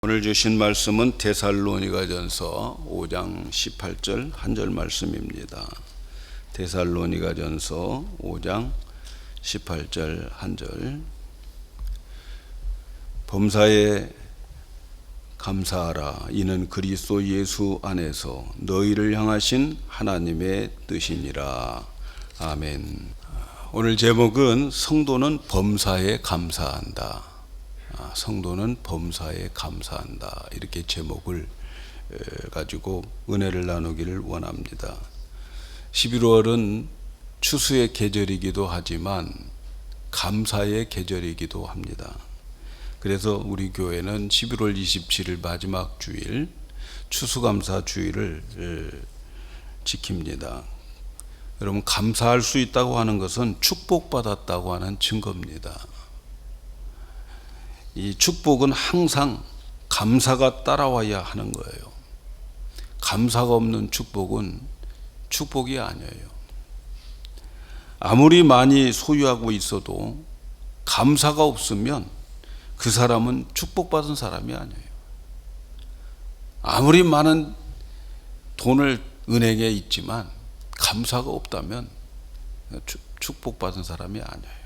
오늘 주신 말씀은 데살로니가전서 5장 18절 한 절 말씀입니다. 데살로니가전서 5장 18절 한 절. 범사에 감사하라. 이는 그리스도 예수 안에서 너희를 향하신 하나님의 뜻이니라. 아멘. 오늘 제목은 성도는 범사에 감사한다. 성도는 범사에 감사한다. 이렇게 제목을 가지고 은혜를 나누기를 원합니다. 11월은 추수의 계절이기도 하지만 감사의 계절이기도 합니다. 그래서 우리 교회는 11월 27일 마지막 주일 추수감사 주일을 지킵니다. 여러분, 감사할 수 있다고 하는 것은 축복받았다고 하는 증거입니다. 이 축복은 항상 감사가 따라와야 하는 거예요. 감사가 없는 축복은 축복이 아니에요. 아무리 많이 소유하고 있어도 감사가 없으면 그 사람은 축복받은 사람이 아니에요. 아무리 많은 돈을 은행에 있지만 감사가 없다면 축복받은 사람이 아니에요.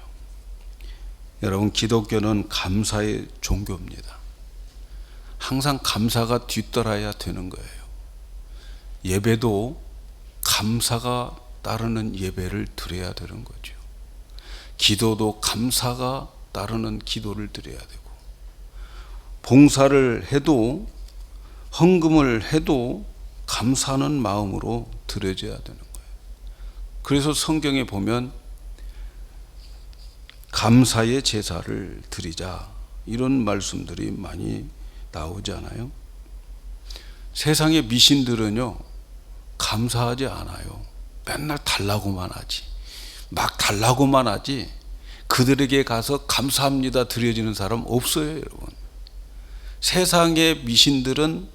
여러분, 기독교는 감사의 종교입니다. 항상 감사가 뒤따라야 되는 거예요. 예배도 감사가 따르는 예배를 드려야 되는 거죠. 기도도 감사가 따르는 기도를 드려야 되고, 봉사를 해도 헌금을 해도 감사하는 마음으로 드려져야 되는 거예요. 그래서 성경에 보면 감사의 제사를 드리자, 이런 말씀들이 많이 나오잖아요. 세상의 미신들은요, 감사하지 않아요. 맨날 달라고만 하지, 막 달라고만 하지, 그들에게 가서 감사합니다 드려지는 사람 없어요. 여러분, 세상의 미신들은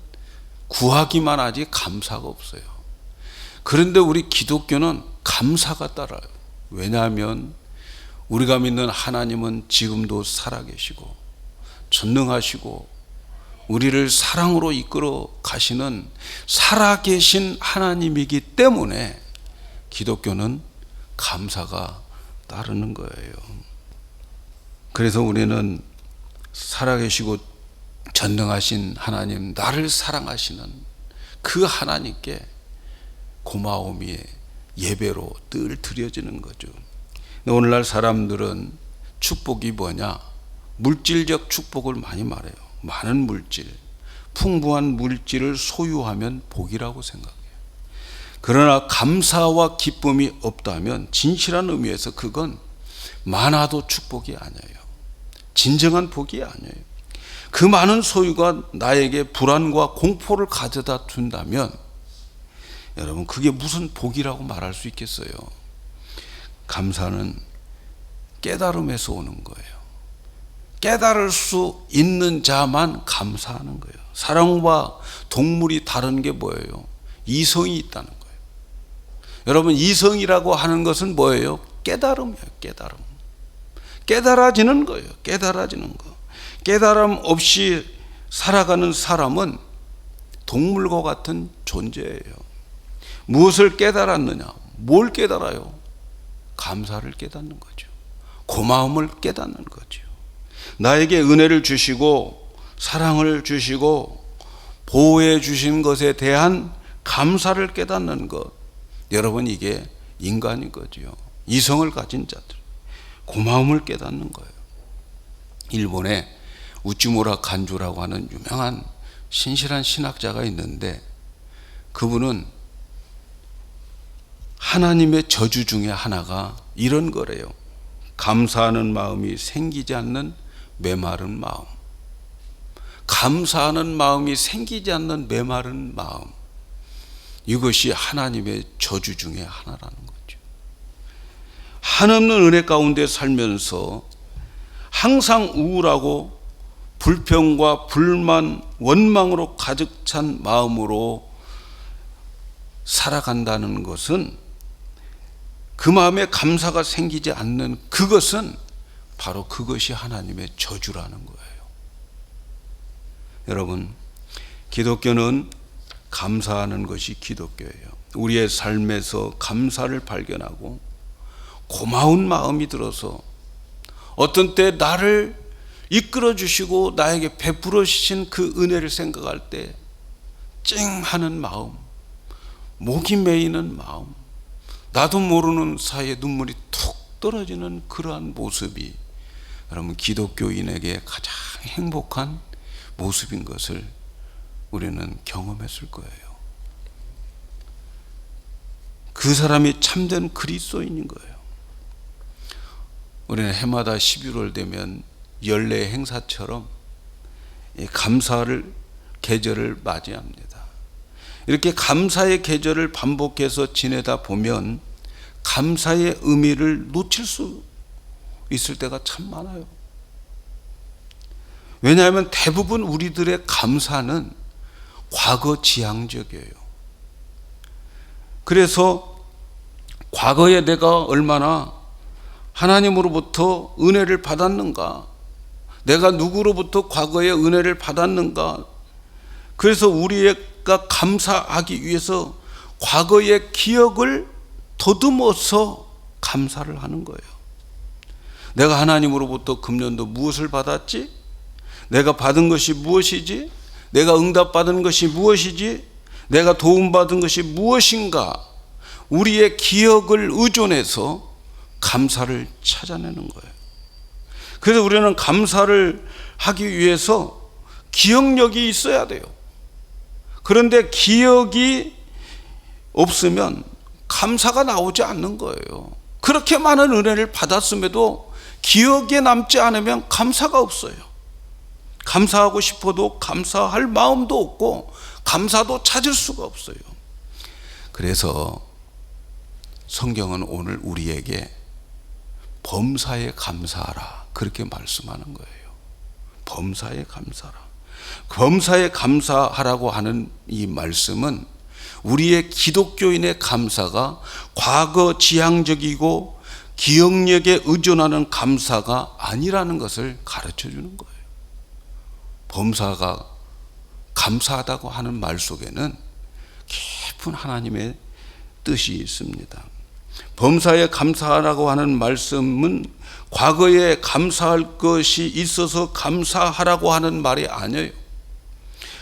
구하기만 하지 감사가 없어요. 그런데 우리 기독교는 감사가 따라요. 왜냐하면 우리가 믿는 하나님은 지금도 살아계시고 전능하시고 우리를 사랑으로 이끌어 가시는 살아계신 하나님이기 때문에 기독교는 감사가 따르는 거예요. 그래서 우리는 살아계시고 전능하신 하나님, 나를 사랑하시는 그 하나님께 고마움이 예배로 늘 드려지는 거죠. 오늘날 사람들은 축복이 뭐냐? 물질적 축복을 많이 말해요. 많은 물질, 풍부한 물질을 소유하면 복이라고 생각해요. 그러나 감사와 기쁨이 없다면 진실한 의미에서 그건 많아도 축복이 아니에요. 진정한 복이 아니에요. 그 많은 소유가 나에게 불안과 공포를 가져다 준다면 여러분, 그게 무슨 복이라고 말할 수 있겠어요? 감사는 깨달음에서 오는 거예요. 깨달을 수 있는 자만 감사하는 거예요. 사람과 동물이 다른 게 뭐예요? 이성이 있다는 거예요. 여러분, 이성이라고 하는 것은 뭐예요? 깨달음이에요. 깨달음. 깨달아지는 거예요. 깨달아지는 거. 깨달음 없이 살아가는 사람은 동물과 같은 존재예요. 무엇을 깨달았느냐? 뭘 깨달아요? 감사를 깨닫는 거죠. 고마움을 깨닫는 거죠. 나에게 은혜를 주시고 사랑을 주시고 보호해 주신 것에 대한 감사를 깨닫는 것, 여러분, 이게 인간인 거죠. 이성을 가진 자들, 고마움을 깨닫는 거예요. 일본에 우찌무라 간주라고 하는 유명한 신실한 신학자가 있는데, 그분은 하나님의 저주 중에 하나가 이런 거래요. 감사하는 마음이 생기지 않는 메마른 마음. 감사하는 마음이 생기지 않는 메마른 마음. 이것이 하나님의 저주 중에 하나라는 거죠. 한없는 은혜 가운데 살면서 항상 우울하고 불평과 불만, 원망으로 가득 찬 마음으로 살아간다는 것은, 그 마음에 감사가 생기지 않는 그것은 바로 그것이 하나님의 저주라는 거예요. 여러분, 기독교는 감사하는 것이 기독교예요. 우리의 삶에서 감사를 발견하고 고마운 마음이 들어서 어떤 때 나를 이끌어 주시고 나에게 베풀어 주신 그 은혜를 생각할 때 찡하는 마음, 목이 메이는 마음, 나도 모르는 사이에 눈물이 툭 떨어지는 그러한 모습이 여러분 기독교인에게 가장 행복한 모습인 것을 우리는 경험했을 거예요. 그 사람이 참된 그리스도인인 거예요. 우리는 해마다 11월 되면 연례 행사처럼 감사를 계절을 맞이합니다. 이렇게 감사의 계절을 반복해서 지내다 보면 감사의 의미를 놓칠 수 있을 때가 참 많아요. 왜냐하면 대부분 우리들의 감사는 과거 지향적이에요. 그래서 과거에 내가 얼마나 하나님으로부터 은혜를 받았는가, 내가 누구로부터 과거에 은혜를 받았는가, 그래서 우리가 감사하기 위해서 과거의 기억을 더듬어서 감사를 하는 거예요. 내가 하나님으로부터 금년도 무엇을 받았지? 내가 받은 것이 무엇이지? 내가 응답받은 것이 무엇이지? 내가 도움받은 것이 무엇인가? 우리의 기억을 의존해서 감사를 찾아내는 거예요. 그래서 우리는 감사를 하기 위해서 기억력이 있어야 돼요. 그런데 기억이 없으면 감사가 나오지 않는 거예요. 그렇게 많은 은혜를 받았음에도 기억에 남지 않으면 감사가 없어요. 감사하고 싶어도 감사할 마음도 없고 감사도 찾을 수가 없어요. 그래서 성경은 오늘 우리에게 범사에 감사하라 그렇게 말씀하는 거예요. 범사에 감사하라. 범사에 감사하라고 하는 이 말씀은 우리의 기독교인의 감사가 과거 지향적이고 기억력에 의존하는 감사가 아니라는 것을 가르쳐 주는 거예요. 범사가 감사하다고 하는 말 속에는 깊은 하나님의 뜻이 있습니다. 범사에 감사하라고 하는 말씀은 과거에 감사할 것이 있어서 감사하라고 하는 말이 아니에요.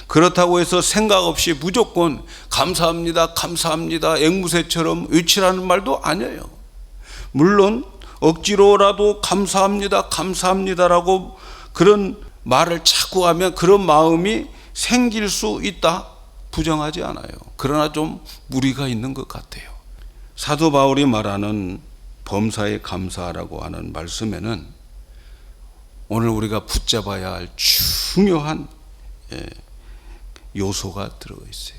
그렇다고 해서 생각 없이 무조건 감사합니다, 감사합니다, 앵무새처럼 외치라는 말도 아니에요. 물론 억지로라도 감사합니다, 감사합니다라고 그런 말을 자꾸 하면 그런 마음이 생길 수 있다, 부정하지 않아요. 그러나 좀 무리가 있는 것 같아요. 사도 바울이 말하는 범사에 감사하라고 하는 말씀에는 오늘 우리가 붙잡아야 할 중요한 요소가 들어 있어요.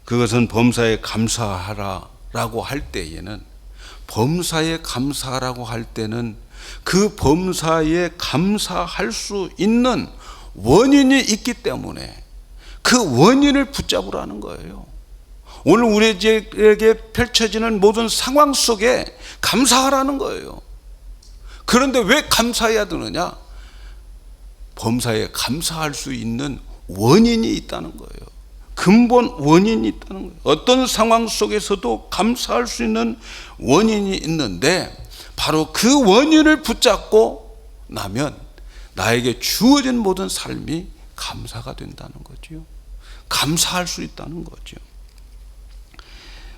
그것은 범사에 감사하라라고 할 때에는, 범사에 감사하라고 할 때는 그 범사에 감사할 수 있는 원인이 있기 때문에 그 원인을 붙잡으라는 거예요. 오늘 우리에게 펼쳐지는 모든 상황 속에 감사하라는 거예요. 그런데 왜 감사해야 되느냐? 범사에 감사할 수 있는 원인이 있다는 거예요. 근본 원인이 있다는 거예요. 어떤 상황 속에서도 감사할 수 있는 원인이 있는데 바로 그 원인을 붙잡고 나면 나에게 주어진 모든 삶이 감사가 된다는 거죠. 감사할 수 있다는 거죠.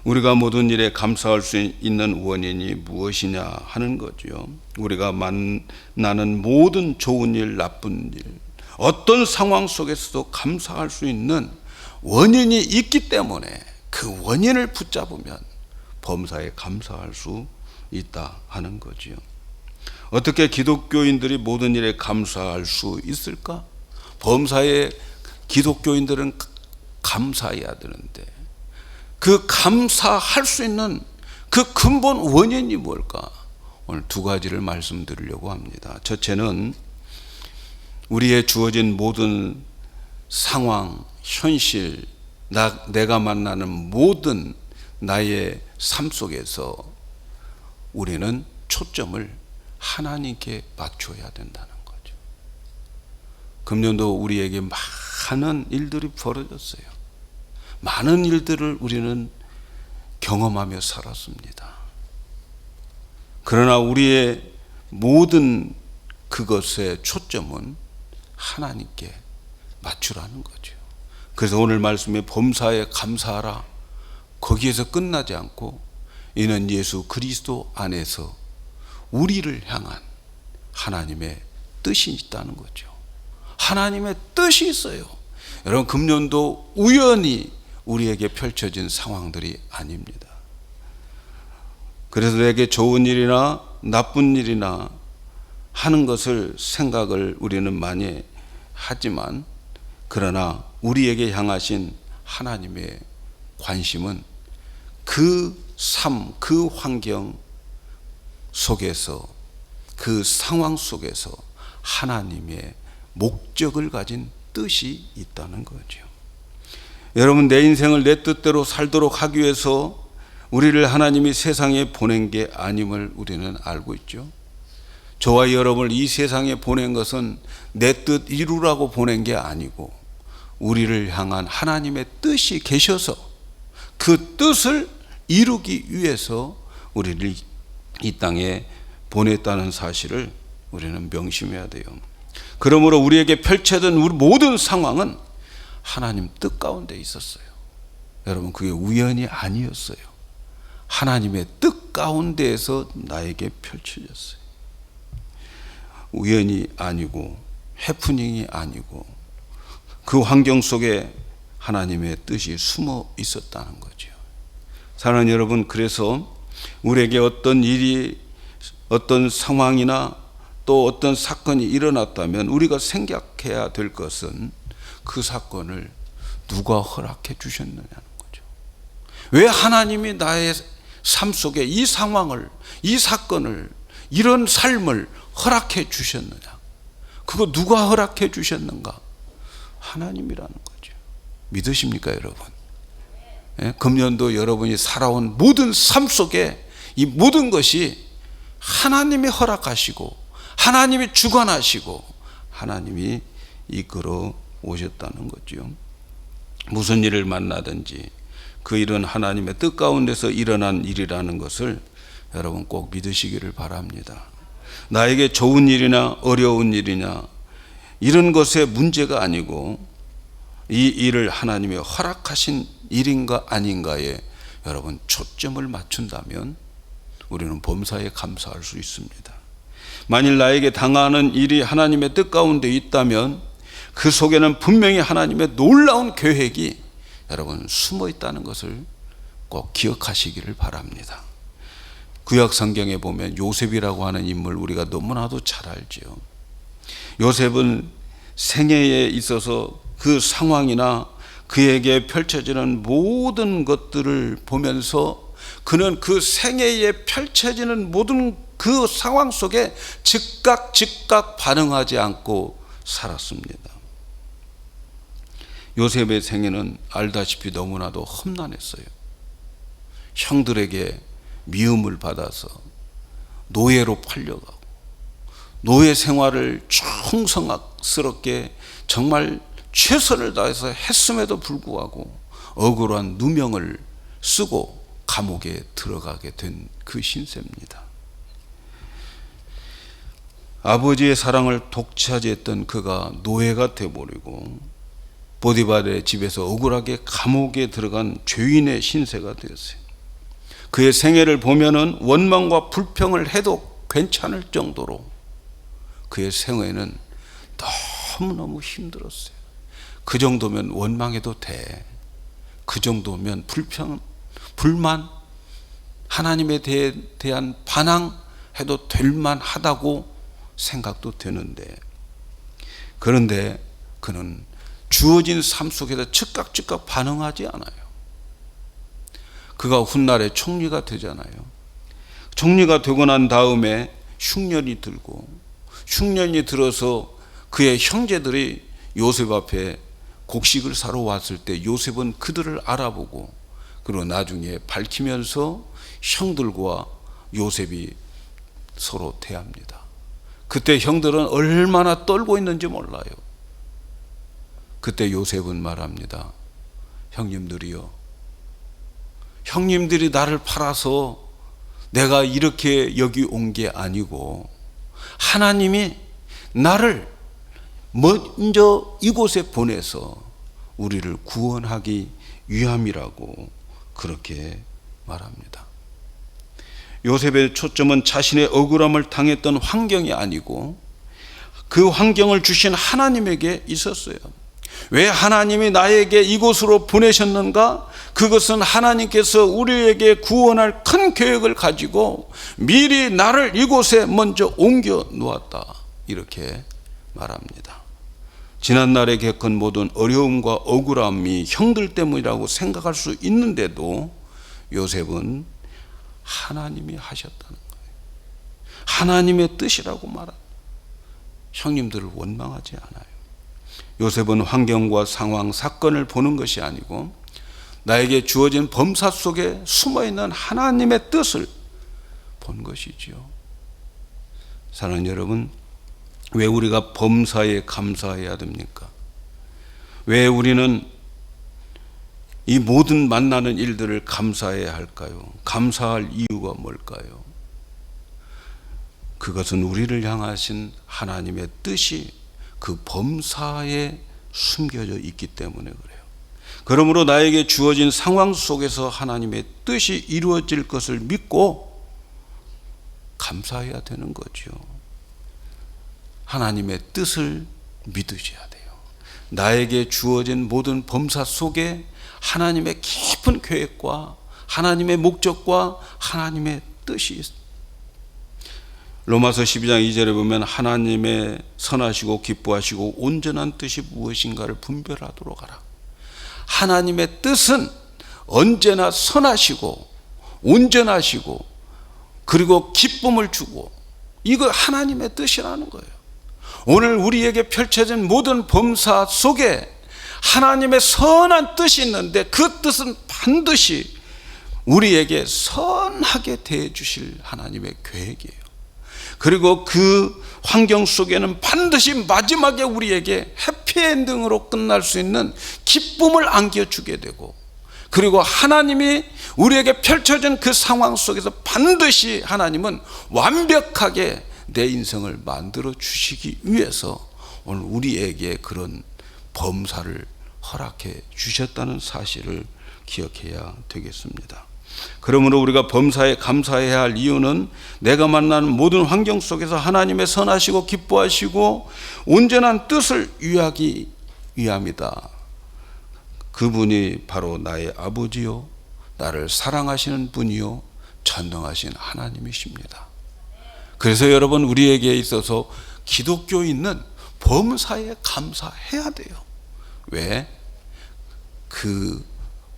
우리가 모든 일에 감사할 수 있는 원인이 무엇이냐 하는 거죠. 우리가 만나는 모든 좋은 일, 나쁜 일, 어떤 상황 속에서도 감사할 수 있는 원인이 있기 때문에 그 원인을 붙잡으면 범사에 감사할 수 있다 하는 거지요. 어떻게 기독교인들이 모든 일에 감사할 수 있을까? 범사에 기독교인들은 감사해야 되는데 그 감사할 수 있는 그 근본 원인이 뭘까? 오늘 두 가지를 말씀드리려고 합니다. 첫째는 우리의 주어진 모든 상황, 현실, 내가 만나는 모든 나의 삶 속에서 우리는 초점을 하나님께 맞춰야 된다는 거죠. 금년도 우리에게 많은 일들이 벌어졌어요. 많은 일들을 우리는 경험하며 살았습니다. 그러나 우리의 모든 그것의 초점은 하나님께 맞추라는 거죠. 그래서 오늘 말씀에 범사에 감사하라, 거기에서 끝나지 않고 이는 예수 그리스도 안에서 우리를 향한 하나님의 뜻이 있다는 거죠. 하나님의 뜻이 있어요. 여러분, 금년도 우연히 우리에게 펼쳐진 상황들이 아닙니다. 그래서 내게 좋은 일이나 나쁜 일이나 하는 것을 생각을 우리는 많이 하지만, 그러나 우리에게 향하신 하나님의 관심은 그 삶, 그 환경 속에서, 그 상황 속에서 하나님의 목적을 가진 뜻이 있다는 거죠. 여러분, 내 인생을 내 뜻대로 살도록 하기 위해서 우리를 하나님이 세상에 보낸 게 아님을 우리는 알고 있죠. 저와 여러분을 이 세상에 보낸 것은 내 뜻 이루라고 보낸 게 아니고 우리를 향한 하나님의 뜻이 계셔서 그 뜻을 이루기 위해서 우리를 이 땅에 보냈다는 사실을 우리는 명심해야 돼요. 그러므로 우리에게 펼쳐진 우리 모든 상황은 하나님 뜻 가운데 있었어요. 여러분, 그게 우연이 아니었어요. 하나님의 뜻 가운데에서 나에게 펼쳐졌어요. 우연이 아니고 해프닝이 아니고 그 환경 속에 하나님의 뜻이 숨어 있었다는 거죠. 사랑하는 여러분, 그래서 우리에게 어떤 일이, 어떤 상황이나 또 어떤 사건이 일어났다면 우리가 생각해야 될 것은 그 사건을 누가 허락해 주셨느냐는 거죠. 왜 하나님이 나의 삶 속에 이 상황을, 이 사건을, 이런 삶을 허락해 주셨느냐? 그거 누가 허락해 주셨는가? 하나님이라는 거죠. 믿으십니까, 여러분? 예? 금년도 여러분이 살아온 모든 삶 속에 이 모든 것이 하나님이 허락하시고 하나님이 주관하시고 하나님이 이끌어 오셨다는 거죠. 무슨 일을 만나든지 그 일은 하나님의 뜻 가운데서 일어난 일이라는 것을 여러분 꼭 믿으시기를 바랍니다. 나에게 좋은 일이나 어려운 일이냐 이런 것의 문제가 아니고 이 일을 하나님이 허락하신 일인가 아닌가에 여러분 초점을 맞춘다면 우리는 범사에 감사할 수 있습니다. 만일 나에게 당하는 일이 하나님의 뜻 가운데 있다면 그 속에는 분명히 하나님의 놀라운 계획이 여러분 숨어 있다는 것을 꼭 기억하시기를 바랍니다. 구약 성경에 보면 요셉이라고 하는 인물 우리가 너무나도 잘 알죠. 요셉은 생애에 있어서 그 상황이나 그에게 펼쳐지는 모든 것들을 보면서 그는 그 생애에 펼쳐지는 모든 그 상황 속에 즉각 반응하지 않고 살았습니다. 요셉의 생애는 알다시피 너무나도 험난했어요. 형들에게 미움을 받아서 노예로 팔려가고 노예 생활을 충성스럽게 정말 최선을 다해서 했음에도 불구하고 억울한 누명을 쓰고 감옥에 들어가게 된 그 신세입니다. 아버지의 사랑을 독차지했던 그가 노예가 되어버리고 보디발의 집에서 억울하게 감옥에 들어간 죄인의 신세가 되었어요. 그의 생애를 보면은 원망과 불평을 해도 괜찮을 정도로 그의 생애는 너무너무 힘들었어요. 그 정도면 원망해도 돼. 그 정도면 불평, 불만, 하나님에 대한 반항해도 될 만하다고 생각도 되는데, 그런데 그는 주어진 삶 속에서 즉각 반응하지 않아요. 그가 훗날에 총리가 되잖아요. 총리가 되고 난 다음에 흉년이 들고, 흉년이 들어서 그의 형제들이 요셉 앞에 곡식을 사러 왔을 때 요셉은 그들을 알아보고 그리고 나중에 밝히면서 형들과 요셉이 서로 대합니다. 그때 형들은 얼마나 떨고 있는지 몰라요. 그때 요셉은 말합니다. 형님들이요, 형님들이 나를 팔아서 내가 이렇게 여기 온 게 아니고 하나님이 나를 먼저 이곳에 보내서 우리를 구원하기 위함이라고 그렇게 말합니다. 요셉의 초점은 자신의 억울함을 당했던 환경이 아니고 그 환경을 주신 하나님에게 있었어요. 왜 하나님이 나에게 이곳으로 보내셨는가? 그것은 하나님께서 우리에게 구원할 큰 계획을 가지고 미리 나를 이곳에 먼저 옮겨 놓았다, 이렇게 말합니다. 지난날에 겪은 모든 어려움과 억울함이 형들 때문이라고 생각할 수 있는데도 요셉은 하나님이 하셨다는 거예요. 하나님의 뜻이라고 말합니다. 형님들을 원망하지 않아요. 요셉은 환경과 상황, 사건을 보는 것이 아니고 나에게 주어진 범사 속에 숨어있는 하나님의 뜻을 본 것이지요. 사랑하는 여러분, 왜 우리가 범사에 감사해야 됩니까? 왜 우리는 이 모든 만나는 일들을 감사해야 할까요? 감사할 이유가 뭘까요? 그것은 우리를 향하신 하나님의 뜻이 그 범사에 숨겨져 있기 때문에 그래요. 그러므로 나에게 주어진 상황 속에서 하나님의 뜻이 이루어질 것을 믿고 감사해야 되는 거죠. 하나님의 뜻을 믿으셔야 돼요. 나에게 주어진 모든 범사 속에 하나님의 깊은 계획과 하나님의 목적과 하나님의 뜻이 있습니다. 로마서 12장 2절에 보면 하나님의 선하시고 기뻐하시고 온전한 뜻이 무엇인가를 분별하도록 하라. 하나님의 뜻은 언제나 선하시고 온전하시고 그리고 기쁨을 주고, 이거 하나님의 뜻이라는 거예요. 오늘 우리에게 펼쳐진 모든 범사 속에 하나님의 선한 뜻이 있는데 그 뜻은 반드시 우리에게 선하게 대해 주실 하나님의 계획이에요. 그리고 그 환경 속에는 반드시 마지막에 우리에게 해피엔딩으로 끝날 수 있는 기쁨을 안겨주게 되고, 그리고 하나님이 우리에게 펼쳐진 그 상황 속에서 반드시 하나님은 완벽하게 내 인생을 만들어 주시기 위해서 오늘 우리에게 그런 범사를 허락해 주셨다는 사실을 기억해야 되겠습니다. 그러므로 우리가 범사에 감사해야 할 이유는 내가 만나는 모든 환경 속에서 하나님의 선하시고 기뻐하시고 온전한 뜻을 이루기 위함이다. 그분이 바로 나의 아버지요, 나를 사랑하시는 분이요, 전능하신 하나님이십니다. 그래서 여러분, 우리에게 있어서 기독교인은 범사에 감사해야 돼요. 왜? 그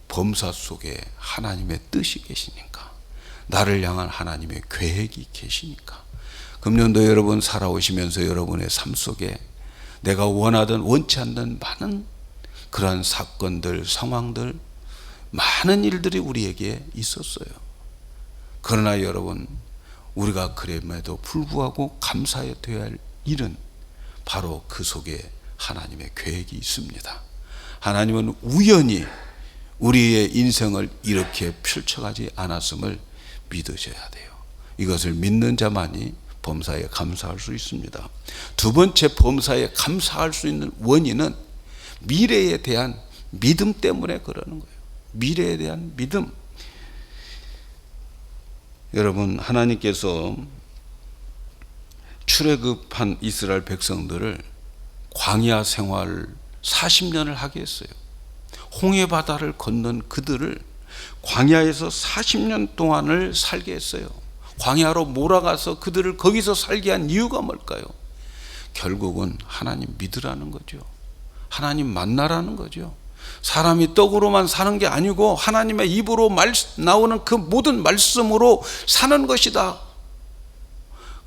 범사 속에 하나님의 뜻이 계시니까, 나를 향한 하나님의 계획이 계시니까. 금년도 여러분 살아오시면서 여러분의 삶 속에 내가 원하든 원치 않는 많은 그러한 사건들, 상황들, 많은 일들이 우리에게 있었어요. 그러나 여러분, 우리가 그럼에도 불구하고 감사해야 할 일은 바로 그 속에 하나님의 계획이 있습니다. 하나님은 우연히 우리의 인생을 이렇게 펼쳐가지 않았음을 믿으셔야 돼요. 이것을 믿는 자만이 범사에 감사할 수 있습니다. 두 번째, 범사에 감사할 수 있는 원인은 미래에 대한 믿음 때문에 그러는 거예요. 미래에 대한 믿음. 여러분, 하나님께서 출애굽한 이스라엘 백성들을 광야 생활 40년을 하게 했어요. 홍해 바다를 건넌 그들을 광야에서 40년 동안을 살게 했어요. 광야로 몰아가서 그들을 거기서 살게 한 이유가 뭘까요? 결국은 하나님 믿으라는 거죠. 하나님 만나라는 거죠. 사람이 떡으로만 사는 게 아니고 하나님의 입으로 나오는 그 모든 말씀으로 사는 것이다.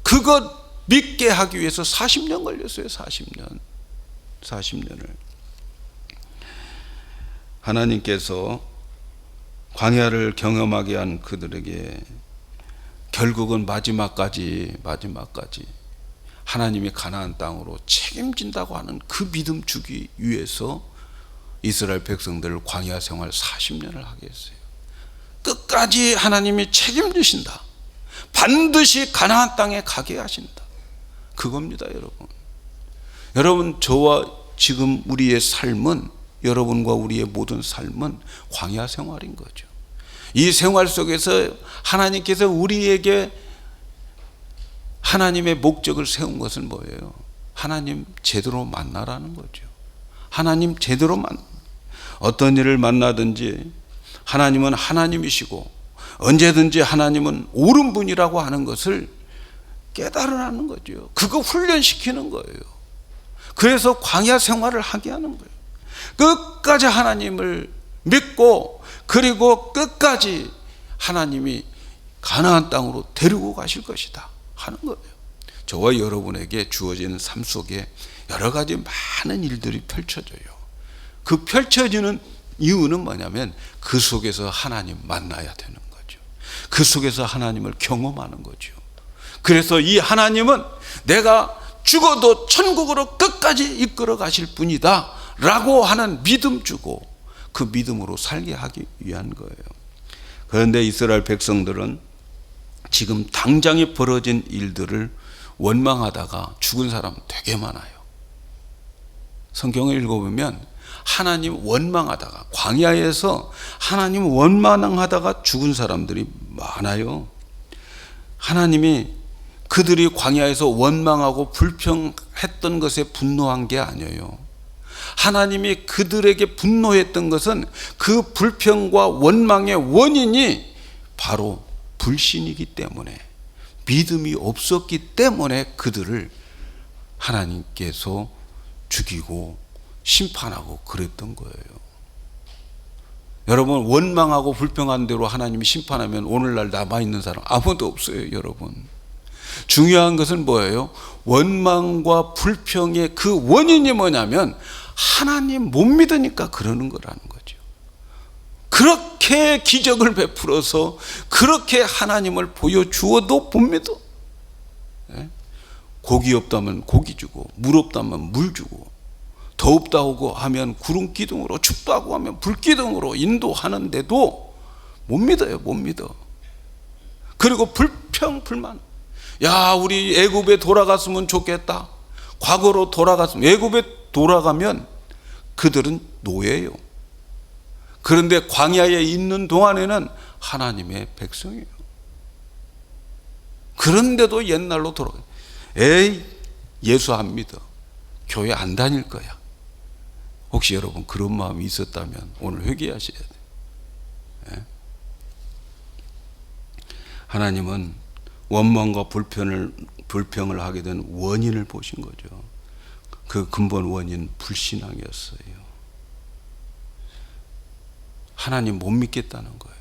그것 믿게 하기 위해서 40년 걸렸어요. 40년을. 하나님께서 광야를 경험하게 한 그들에게 결국은 마지막까지 하나님이 가나안 땅으로 책임진다고 하는 그 믿음 주기 위해서 이스라엘 백성들을 광야 생활 40년을 하게 했어요. 끝까지 하나님이 책임지신다. 반드시 가나안 땅에 가게 하신다. 그겁니다, 여러분. 여러분, 저와 지금 우리의 삶은, 여러분과 우리의 모든 삶은 광야 생활인 거죠. 이 생활 속에서 하나님께서 우리에게 하나님의 목적을 세운 것은 뭐예요? 하나님 제대로 만나라는 거죠. 하나님 제대로 어떤 일을 만나든지 하나님은 하나님이시고 언제든지 하나님은 옳은 분이라고 하는 것을 깨달으라는 거죠. 그거 훈련시키는 거예요. 그래서 광야 생활을 하게 하는 거예요. 끝까지 하나님을 믿고, 그리고 끝까지 하나님이 가나안 땅으로 데리고 가실 것이다 하는 거예요. 저와 여러분에게 주어지는 삶 속에 여러 가지 많은 일들이 펼쳐져요. 그 펼쳐지는 이유는 뭐냐면 그 속에서 하나님 만나야 되는 거죠. 그 속에서 하나님을 경험하는 거죠. 그래서 이 하나님은 내가 죽어도 천국으로 끝까지 이끌어 가실 분이다 라고 하는 믿음 주고, 그 믿음으로 살게 하기 위한 거예요. 그런데 이스라엘 백성들은 지금 당장에 벌어진 일들을 원망하다가 죽은 사람 되게 많아요. 성경을 읽어보면 하나님 원망하다가, 광야에서 하나님 원망하다가 죽은 사람들이 많아요. 하나님이 그들이 광야에서 원망하고 불평했던 것에 분노한 게 아니에요. 하나님이 그들에게 분노했던 것은 그 불평과 원망의 원인이 바로 불신이기 때문에, 믿음이 없었기 때문에 그들을 하나님께서 죽이고 심판하고 그랬던 거예요. 여러분, 원망하고 불평한 대로 하나님이 심판하면 오늘날 남아있는 사람 아무도 없어요, 여러분. 중요한 것은 뭐예요? 원망과 불평의 그 원인이 뭐냐면 하나님 못 믿으니까 그러는 거라는 거죠. 그렇게 기적을 베풀어서 그렇게 하나님을 보여주어도 못 믿어. 고기 없다면 고기 주고, 물 없다면 물 주고, 덥다고 하면 구름 기둥으로, 춥다고 하면 불 기둥으로 인도하는데도 못 믿어요, 못 믿어. 그리고 불평 불만. 야, 우리 애굽에 돌아갔으면 좋겠다. 과거로 돌아갔으면. 애굽에 돌아가면 그들은 노예예요. 그런데 광야에 있는 동안에는 하나님의 백성이에요. 그런데도 옛날로 돌아가요. 에이, 예수 안 믿어. 교회 안 다닐 거야. 혹시 여러분 그런 마음이 있었다면 오늘 회개하셔야 돼요. 예? 하나님은 원망과 불평을 하게 된 원인을 보신 거죠. 그 근본 원인 불신앙이었어요. 하나님 못 믿겠다는 거예요.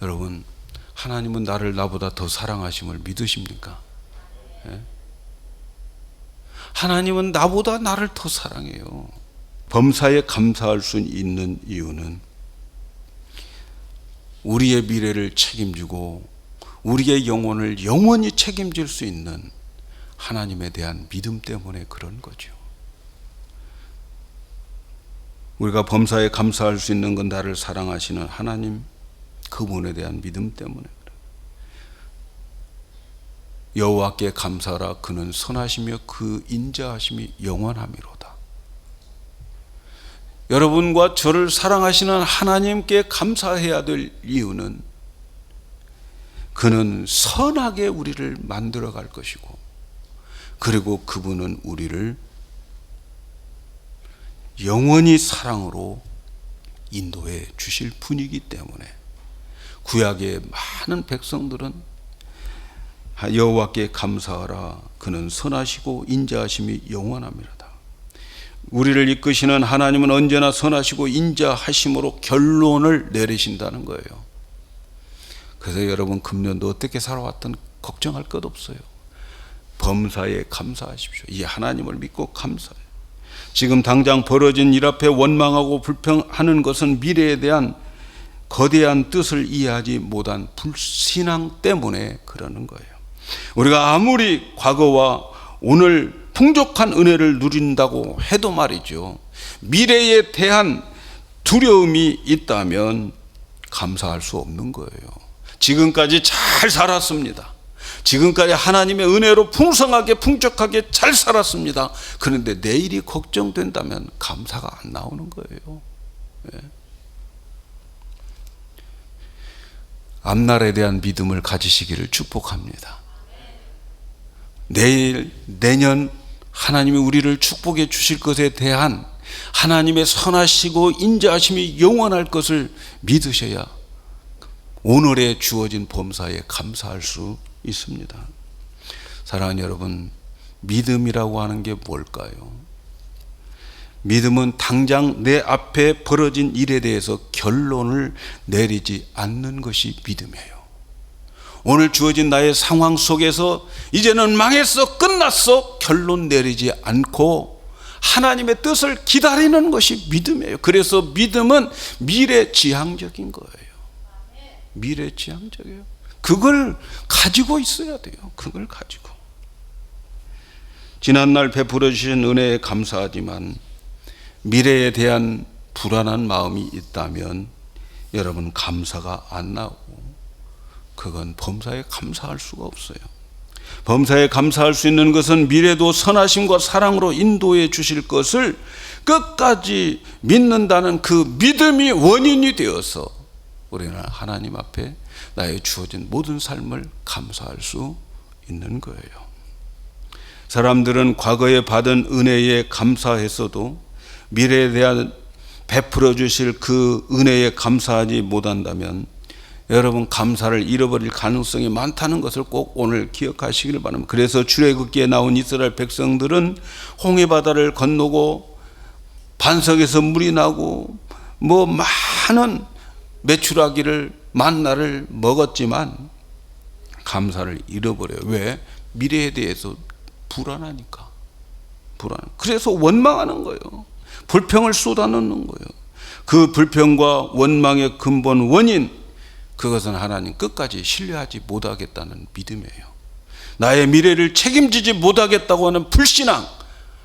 여러분, 하나님은 나보다 더 사랑하심을 믿으십니까? 예? 하나님은 나를 더 사랑해요. 범사에 감사할 수 있는 이유는 우리의 미래를 책임지고 우리의 영혼을 영원히 책임질 수 있는 하나님에 대한 믿음 때문에 그런 거죠. 우리가 범사에 감사할 수 있는 건 나를 사랑하시는 하나님, 그분에 대한 믿음 때문에 그래요. 여호와께 감사하라. 그는 선하시며 그 인자하심이 영원함이로다. 여러분과 저를 사랑하시는 하나님께 감사해야 될 이유는 그는 선하게 우리를 만들어 갈 것이고, 그리고 그분은 우리를 영원히 사랑으로 인도해 주실 분이기 때문에 구약의 많은 백성들은 여호와께 감사하라. 그는 선하시고 인자하심이 영원함이로다. 우리를 이끄시는 하나님은 언제나 선하시고 인자하심으로 결론을 내리신다는 거예요. 그래서 여러분, 금년도 어떻게 살아왔든 걱정할 것 없어요. 범사에 감사하십시오. 이 하나님을 믿고 감사해요. 지금 당장 벌어진 일 앞에 원망하고 불평하는 것은 미래에 대한 거대한 뜻을 이해하지 못한 불신앙 때문에 그러는 거예요. 우리가 아무리 과거와 오늘 풍족한 은혜를 누린다고 해도 말이죠, 미래에 대한 두려움이 있다면 감사할 수 없는 거예요. 지금까지 잘 살았습니다. 지금까지 하나님의 은혜로 풍성하게 풍족하게 잘 살았습니다. 그런데 내일이 걱정된다면 감사가 안 나오는 거예요. 예. 앞날에 대한 믿음을 가지시기를 축복합니다. 내일, 내년 하나님이 우리를 축복해 주실 것에 대한 하나님의 선하시고 인자하심이 영원할 것을 믿으셔야 오늘에 주어진 범사에 감사할 수 있습니다. 사랑하는 여러분, 믿음이라고 하는 게 뭘까요? 믿음은 당장 내 앞에 벌어진 일에 대해서 결론을 내리지 않는 것이 믿음이에요. 오늘 주어진 나의 상황 속에서 이제는 망했어, 끝났어, 결론 내리지 않고 하나님의 뜻을 기다리는 것이 믿음이에요. 그래서 믿음은 미래지향적인 거예요. 미래지향적이에요. 그걸 가지고 있어야 돼요. 그걸 가지고. 지난날 베풀어 주신 은혜에 감사하지만 미래에 대한 불안한 마음이 있다면 여러분 감사가 안 나오고 그건 범사에 감사할 수가 없어요. 범사에 감사할 수 있는 것은 미래도 선하심과 사랑으로 인도해 주실 것을 끝까지 믿는다는 그 믿음이 원인이 되어서 우리는 하나님 앞에 나의 주어진 모든 삶을 감사할 수 있는 거예요. 사람들은 과거에 받은 은혜에 감사했어도 미래에 대한 베풀어 주실 그 은혜에 감사하지 못한다면 여러분 감사를 잃어버릴 가능성이 많다는 것을 꼭 오늘 기억하시기를 바랍니다. 그래서 출애굽기에 나온 이스라엘 백성들은 홍해바다를 건너고 반석에서 물이 나고 많은 메추라기를 만나를 먹었지만 감사를 잃어버려요. 왜? 미래에 대해서 불안하니까. 그래서 원망하는 거예요. 불평을 쏟아놓는 거예요. 그 불평과 원망의 근본 원인, 그것은 하나님 끝까지 신뢰하지 못하겠다는 믿음이에요. 나의 미래를 책임지지 못하겠다고 하는 불신앙,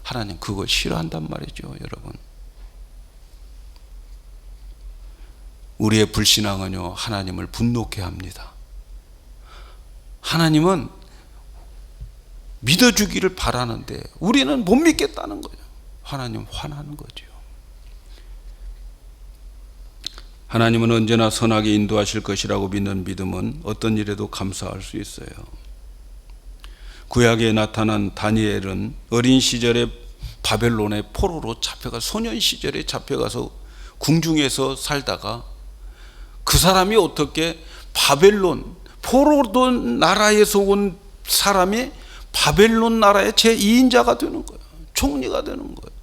하나님 그거 싫어한단 말이죠. 여러분, 우리의 불신앙은요 하나님을 분노케 합니다. 하나님은 믿어주기를 바라는데 우리는 못 믿겠다는 거예요. 하나님 화나는 거죠. 하나님은 언제나 선하게 인도하실 것이라고 믿는 믿음은 어떤 일에도 감사할 수 있어요. 구약에 나타난 다니엘은 어린 시절에 바벨론의 포로로 잡혀가, 소년 시절에 잡혀가서 궁중에서 살다가 그 사람이 어떻게 바벨론, 포로돈 나라에서 온 사람이 바벨론 나라의 제2인자가 되는 거예요. 총리가 되는 거예요.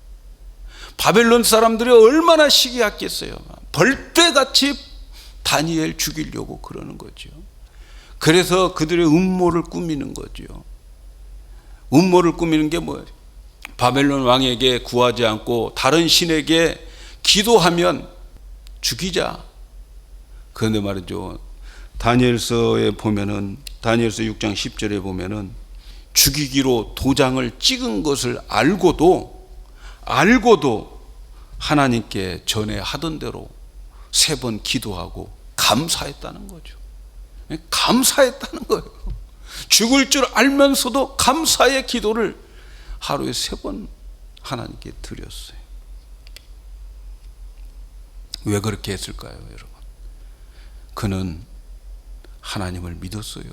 바벨론 사람들이 얼마나 시기했겠어요. 벌떼같이 다니엘 죽이려고 그러는 거죠. 그래서 그들의 음모를 꾸미는 거죠. 음모를 꾸미는 게 뭐예요? 바벨론 왕에게 구하지 않고 다른 신에게 기도하면 죽이자. 그런데 말이죠, 다니엘서에 보면은, 다니엘서 6장 10절에 보면은 죽이기로 도장을 찍은 것을 알고도 하나님께 전에 하던 대로 3번 기도하고 감사했다는 거죠. 감사했다는 거예요. 죽을 줄 알면서도 감사의 기도를 하루에 3번 하나님께 드렸어요. 왜 그렇게 했을까요, 여러분? 그는 하나님을 믿었어요.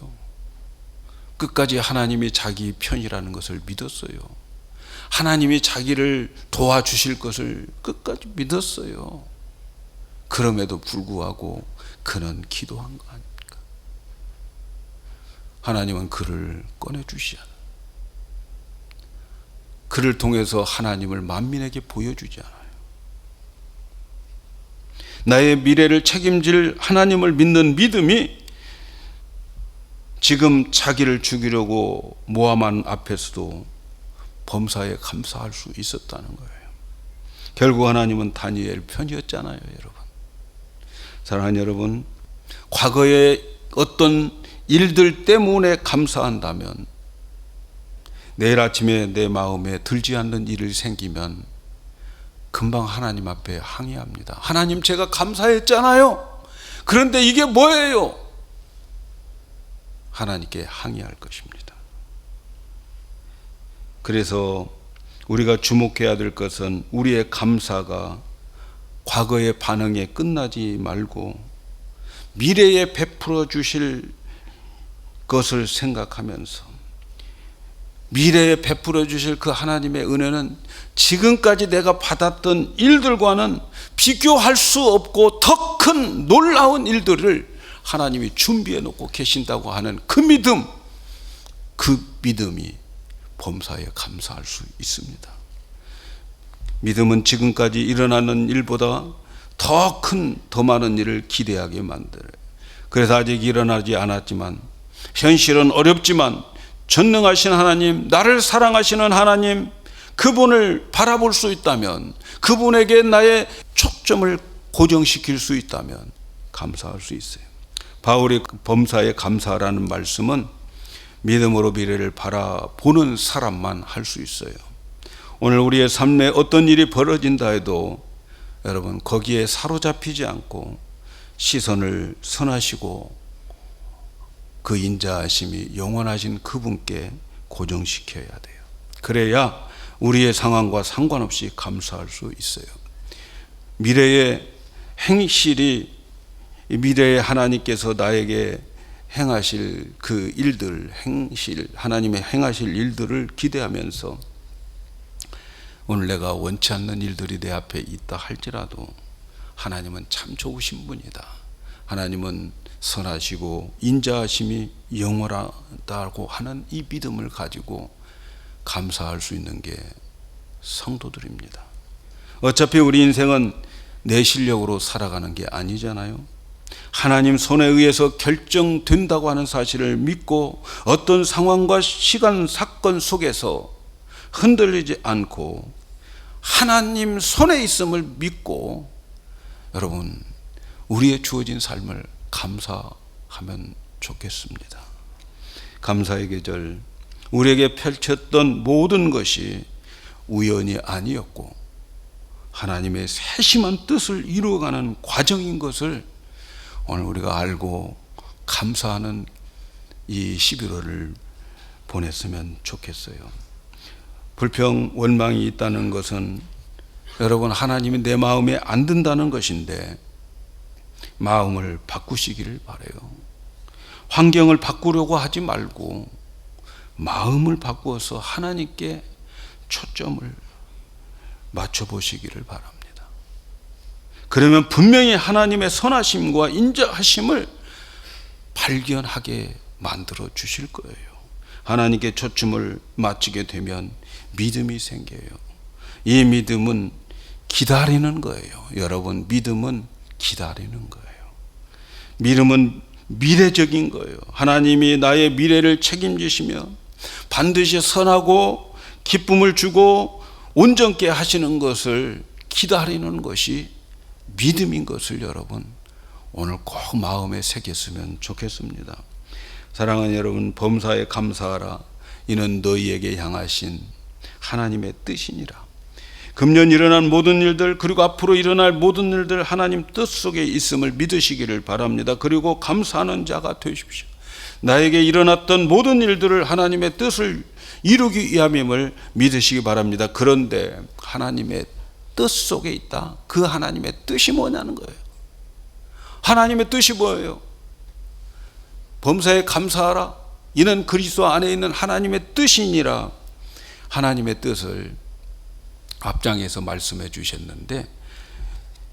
끝까지 하나님이 자기 편이라는 것을 믿었어요. 하나님이 자기를 도와주실 것을 끝까지 믿었어요. 그럼에도 불구하고 그는 기도한 거 아닙니까? 하나님은 그를 꺼내주시지 않아요. 그를 통해서 하나님을 만민에게 보여주지 않아요. 나의 미래를 책임질 하나님을 믿는 믿음이 지금 자기를 죽이려고 모함한 앞에서도 범사에 감사할 수 있었다는 거예요. 결국 하나님은 다니엘 편이었잖아요, 여러분. 사랑하는 여러분, 과거에 어떤 일들 때문에 감사한다면 내일 아침에 내 마음에 들지 않는 일이 생기면 금방 하나님 앞에 항의합니다. 하나님, 제가 감사했잖아요. 그런데 이게 뭐예요? 하나님께 항의할 것입니다. 그래서 우리가 주목해야 될 것은 우리의 감사가 과거의 반응에 끝나지 말고 미래에 베풀어 주실 것을 생각하면서 미래에 베풀어 주실 그 하나님의 은혜는 지금까지 내가 받았던 일들과는 비교할 수 없고 더 큰 놀라운 일들을 하나님이 준비해 놓고 계신다고 하는 그 믿음이 범사에 감사할 수 있습니다. 믿음은 지금까지 일어나는 일보다 더 많은 일을 기대하게 만들어요. 그래서 아직 일어나지 않았지만, 현실은 어렵지만 전능하신 하나님, 나를 사랑하시는 하나님, 그분을 바라볼 수 있다면, 그분에게 나의 초점을 고정시킬 수 있다면 감사할 수 있어요. 바울이 범사에 감사라는 말씀은 믿음으로 미래를 바라보는 사람만 할 수 있어요. 오늘 우리의 삶에 어떤 일이 벌어진다 해도 여러분, 거기에 사로잡히지 않고 시선을 선하시고 그 인자하심이 영원하신 그분께 고정시켜야 돼요. 그래야 우리의 상황과 상관없이 감사할 수 있어요. 미래의 행실이, 미래에 하나님께서 나에게 행하실 그 일들, 하나님의 행하실 일들을 기대하면서 오늘 내가 원치 않는 일들이 내 앞에 있다 할지라도 하나님은 참 좋으신 분이다. 하나님은 선하시고 인자하심이 영원하다고 하는 이 믿음을 가지고 감사할 수 있는 게 성도들입니다. 어차피 우리 인생은 내 실력으로 살아가는 게 아니잖아요. 하나님 손에 의해서 결정된다고 하는 사실을 믿고 어떤 상황과 시간, 사건 속에서 흔들리지 않고 하나님 손에 있음을 믿고 여러분, 우리의 주어진 삶을 감사하면 좋겠습니다. 감사의 계절, 우리에게 펼쳤던 모든 것이 우연이 아니었고 하나님의 세심한 뜻을 이루어가는 과정인 것을 오늘 우리가 알고 감사하는 이 11월을 보냈으면 좋겠어요. 불평, 원망이 있다는 것은 여러분, 하나님이 내 마음에 안 든다는 것인데 마음을 바꾸시기를 바라요. 환경을 바꾸려고 하지 말고 마음을 바꾸어서 하나님께 초점을 맞춰보시기를 바랍니다. 그러면 분명히 하나님의 선하심과 인자하심을 발견하게 만들어 주실 거예요. 하나님께 초점을 맞추게 되면 믿음이 생겨요. 이 믿음은 기다리는 거예요. 여러분, 믿음은 기다리는 거예요. 믿음은 미래적인 거예요. 하나님이 나의 미래를 책임지시며 반드시 선하고 기쁨을 주고 온전케 하시는 것을 기다리는 것이 믿음인 것을 여러분, 오늘 꼭 마음에 새겼으면 좋겠습니다. 사랑하는 여러분, 범사에 감사하라. 이는 너희에게 향하신 하나님의 뜻이니라. 금년 일어난 모든 일들, 그리고 앞으로 일어날 모든 일들 하나님 뜻 속에 있음을 믿으시기를 바랍니다. 그리고 감사하는 자가 되십시오. 나에게 일어났던 모든 일들을 하나님의 뜻을 이루기 위함임을 믿으시기 바랍니다. 그런데 하나님의 뜻 속에 있다. 그 하나님의 뜻이 뭐냐는 거예요. 하나님의 뜻이 뭐예요? 범사에 감사하라. 이는 그리스도 안에 있는 하나님의 뜻이니라. 하나님의 뜻을 앞장에서 말씀해 주셨는데,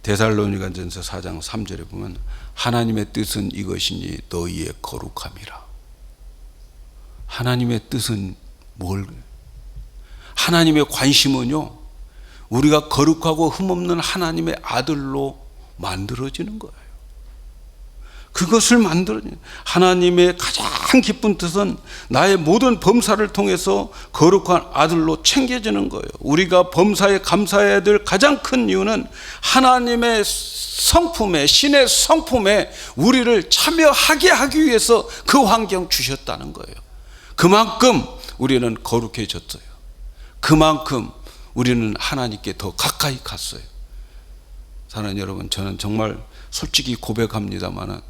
데살로니가전서 4장 3절에 보면 하나님의 뜻은 이것이니 너희의 거룩함이라. 하나님의 뜻은 하나님의 관심은요, 우리가 거룩하고 흠없는 하나님의 아들로 만들어지는 거예요. 그것을 만들어. 하나님의 가장 기쁜 뜻은 나의 모든 범사를 통해서 거룩한 아들로 챙겨지는 거예요. 우리가 범사에 감사해야 될 가장 큰 이유는 하나님의 성품에, 신의 성품에 우리를 참여하게 하기 위해서 그 환경 주셨다는 거예요. 그만큼 우리는 거룩해졌어요. 그만큼 우리는 하나님께 더 가까이 갔어요. 사랑하는 여러분, 저는 정말 솔직히 고백합니다마는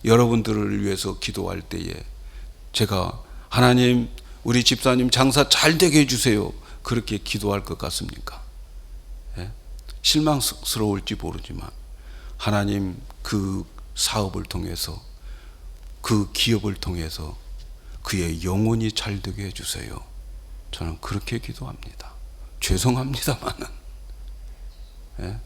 여러분들을 위해서 기도할 때에 제가 하나님, 우리 집사님 장사 잘 되게 해주세요, 그렇게 기도할 것 같습니까? 예? 실망스러울지 모르지만 하나님, 그 사업을 통해서, 그 기업을 통해서 그의 영혼이 잘 되게 해주세요, 저는 그렇게 기도합니다. 죄송합니다마는. 예?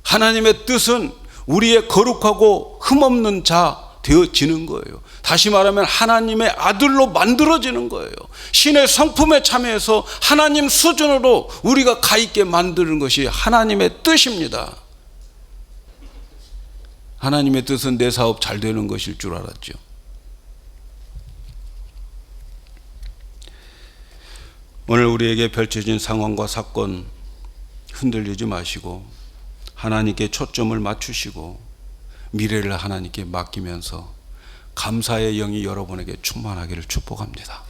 하나님의 뜻은 우리의 거룩하고 흠없는 자 되어지는 거예요. 다시 말하면 하나님의 아들로 만들어지는 거예요. 신의 성품에 참여해서 하나님 수준으로 우리가 가 있게 만드는 것이 하나님의 뜻입니다. 하나님의 뜻은 내 사업 잘 되는 것일 줄 알았죠. 오늘 우리에게 펼쳐진 상황과 사건 흔들리지 마시고 하나님께 초점을 맞추시고 미래를 하나님께 맡기면서 감사의 영이 여러분에게 충만하기를 축복합니다.